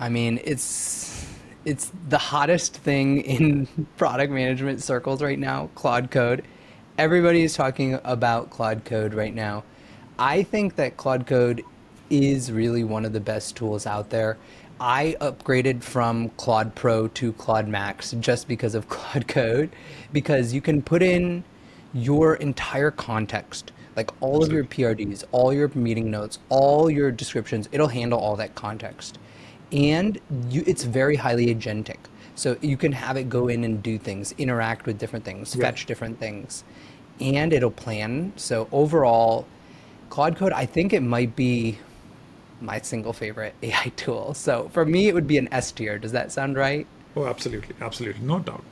I mean, it's the hottest thing in product management circles right now, Claude Code. Everybody is talking about Claude Code right now. I think that Claude Code is really one of the best tools out there. I upgraded from Claude Pro to Claude Max just because of Claude Code, because you can put in your entire context, like all of your Absolutely. PRDs, all your meeting notes, all your descriptions. It'll handle all that context. And it's very highly agentic. So you can have it go in and do things, interact with different things, Yeah. fetch different things, and it'll plan. So overall, Claude Code, I think it might be my single favorite AI tool. So for me, it would be an S tier. Does that sound right? Oh, absolutely, absolutely, no doubt.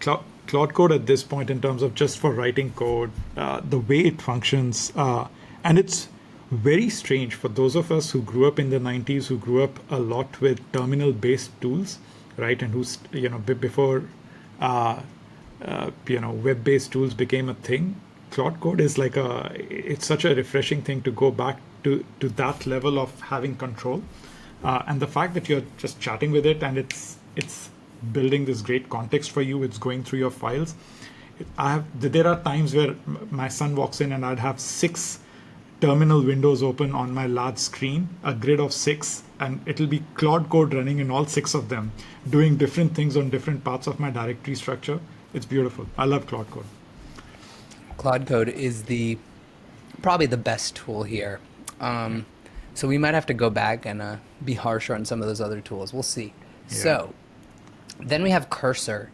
Cloud Code at this point, in terms of just for writing code, the way it functions, and it's very strange for those of us who grew up in the '90s, who grew up a lot with terminal-based tools, right, and who's before uh, web-based tools became a thing. Cloud Code is like it's such a refreshing thing to go back to that level of having control, and the fact that you're just chatting with it and it's building this great context for you. It's going through your files. There are times where my son walks in and I'd have six terminal windows open on my large screen, a grid of six, and it'll be Cloud Code running in all six of them, doing different things on different parts of my directory structure. It's beautiful. I love Cloud Code. Claude Code is the probably the best tool here. Yeah. Um, so we might have to go back and be harsher on some of those other tools. We'll see. Yeah. So then we have Cursor.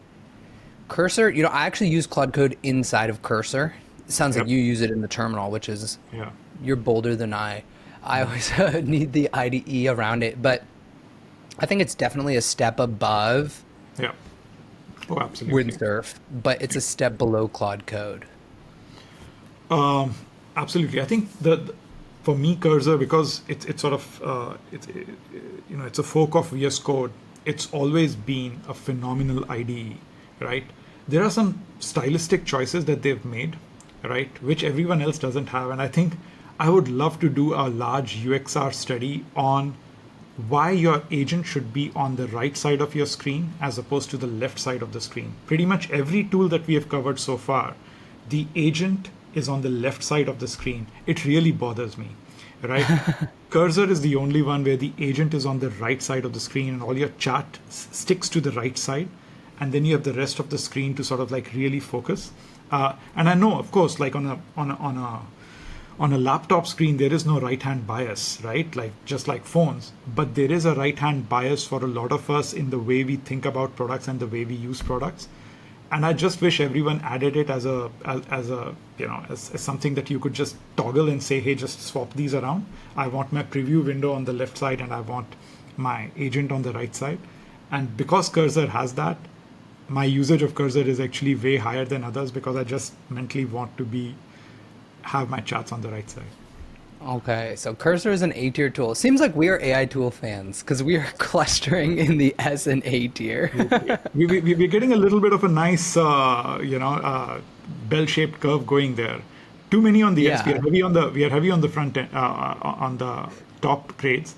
Cursor, I actually use Claude Code inside of Cursor. It sounds like Yep. you use it in the terminal, which is Yeah. you're bolder than I. I always need the IDE around it, but I think it's definitely a step above Yeah. Oh, absolutely. Windsurf, but it's a step below Claude Code. Absolutely. I think for me, Cursor, because it's sort of it's a fork of VS Code. It's always been a phenomenal IDE, right? There are some stylistic choices that they've made, right, which everyone else doesn't have, and I think I would love to do a large UXR study on why your agent should be on the right side of your screen as opposed to the left side of the screen. Pretty much every tool that we have covered so far, the agent is on the left side of the screen. It really bothers me, right? Cursor is the only one where the agent is on the right side of the screen and all your chat sticks to the right side. And then you have the rest of the screen to sort of like really focus. And I know, of course, like on a laptop screen, there is no right hand bias, right? Like just like phones, but there is a right hand bias for a lot of us in the way we think about products and the way we use products. And I just wish everyone added it as something that you could just toggle and say, hey, just swap these around. I want my preview window on the left side and I want my agent on the right side. And because Cursor has that, my usage of Cursor is actually way higher than others because I just mentally want to have my chats on the right side. Okay, so Cursor is an A tier tool. Seems like we are AI tool fans because we are clustering in the S and A tier. We're getting a little bit of a nice, bell-shaped curve going there. Too many on the S. Yeah, We are heavy on the front end, on the top grades,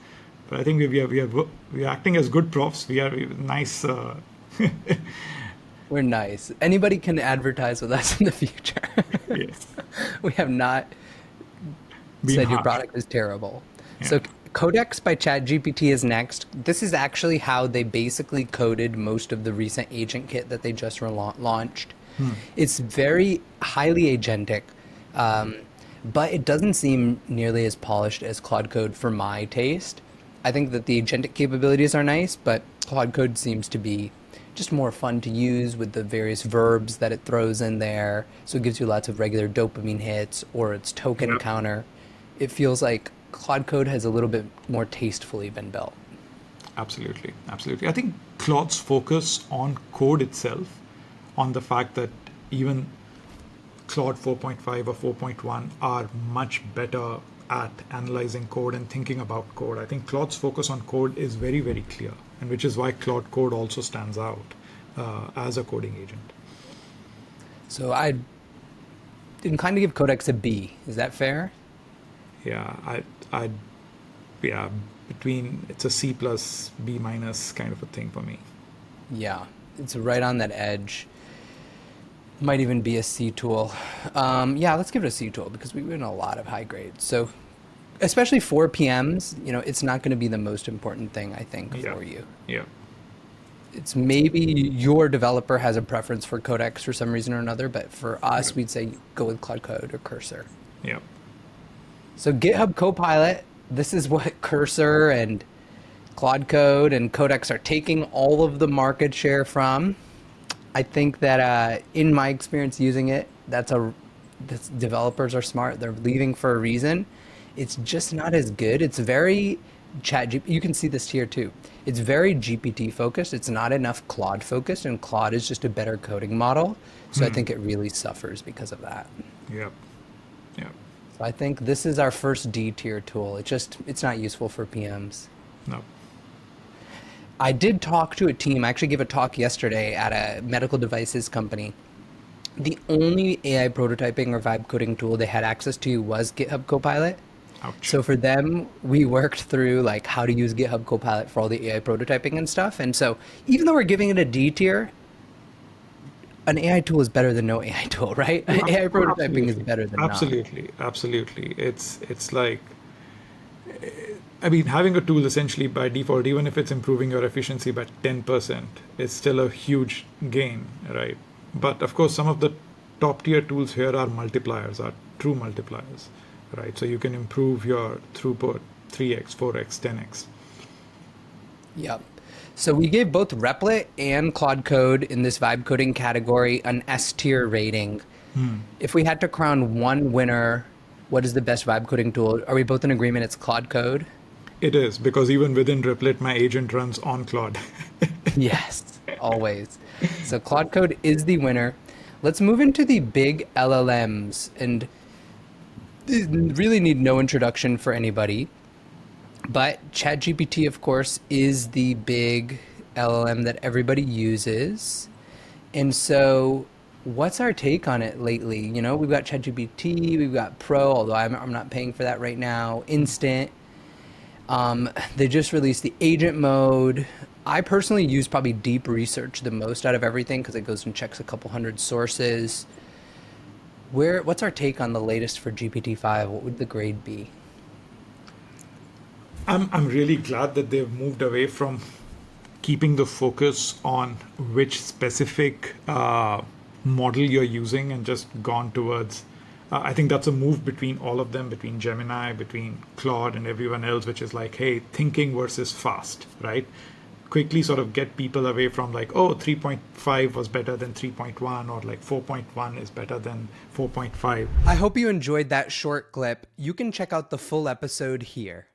but I think we are acting as good profs. We are nice. we're nice. Anybody can advertise with us in the future. Yes, We have not being said your harsh. product is terrible. Yeah. So Codex by ChatGPT is next. This is actually how they basically coded most of the recent agent kit that they just launched. It's very highly agentic, um, but it doesn't seem nearly as polished as Claude Code for my taste. I think that the agentic capabilities are nice, but Claude Code seems to be just more fun to use with the various verbs that it throws in there. So it gives you lots of regular dopamine hits or its token Yep. counter. It feels like Claude Code has a little bit more tastefully been built. Absolutely, absolutely. I think Claude's focus on code itself, on the fact that even Claude 4.5 or 4.1 are much better at analyzing code and thinking about code. I think Claude's focus on code is very, very clear, and which is why Claude Code also stands out as a coding agent. So I'd inclined to give Codex a B. Is that fair? Yeah, I, yeah, it's a C plus B minus kind of a thing for me. Yeah, it's right on that edge. Might even be a C tool. Yeah, let's give it a C tool because we win a lot of high grades. So especially for PMs, it's not going to be the most important thing, I think, for you. Yeah. It's maybe your developer has a preference for Codex for some reason or another, but for us, we'd say go with Claude Code or Cursor. Yeah. So GitHub Copilot, this is what Cursor and Claude Code and Codex are taking all of the market share from. I think that in my experience using it, developers are smart. They're leaving for a reason. It's just not as good. It's very you can see this here too. It's very GPT focused. It's not enough Claude focused, and Claude is just a better coding model. So I think it really suffers because of that. Yep. Yeah. So I think this is our first D tier tool. It's not useful for PMs. No. I did talk to a team. I actually gave a talk yesterday at a medical devices company. The only AI prototyping or vibe coding tool they had access to was GitHub Copilot. Ouch. So for them, we worked through like how to use GitHub Copilot for all the AI prototyping and stuff. And so even though we're giving it a D tier, an AI tool is better than no AI tool, right? AI prototyping is better than absolutely. It's like, I mean, having a tool essentially by default, even if it's improving your efficiency by 10%, is still a huge gain, right? But of course, some of the top tier tools here are multipliers, are true multipliers, right? So you can improve your throughput 3x, 4x, 10x. Yep. So we gave both Replit and Claude Code in this vibe coding category an S tier rating. If we had to crown one winner, what is the best vibe coding tool? Are we both in agreement it's Claude Code? It is, because even within Replit, my agent runs on Claude. Yes, always. So Claude Code is the winner. Let's move into the big LLMs, and these really need no introduction for anybody. But ChatGPT, of course, is the big LLM that everybody uses. And so what's our take on it lately? We've got ChatGPT, we've got Pro, although I'm not paying for that right now, Instant. They just released the agent mode. I personally use probably deep research the most out of everything because it goes and checks a couple hundred sources. What's our take on the latest for GPT-5? What would the grade be? I'm really glad that they've moved away from keeping the focus on which specific model you're using and just gone towards. I think that's a move between all of them, between Gemini, between Claude and everyone else, which is like, hey, thinking versus fast, right? Quickly sort of get people away from like, oh, 3.5 was better than 3.1, or like 4.1 is better than 4.5. I hope you enjoyed that short clip. You can check out the full episode here.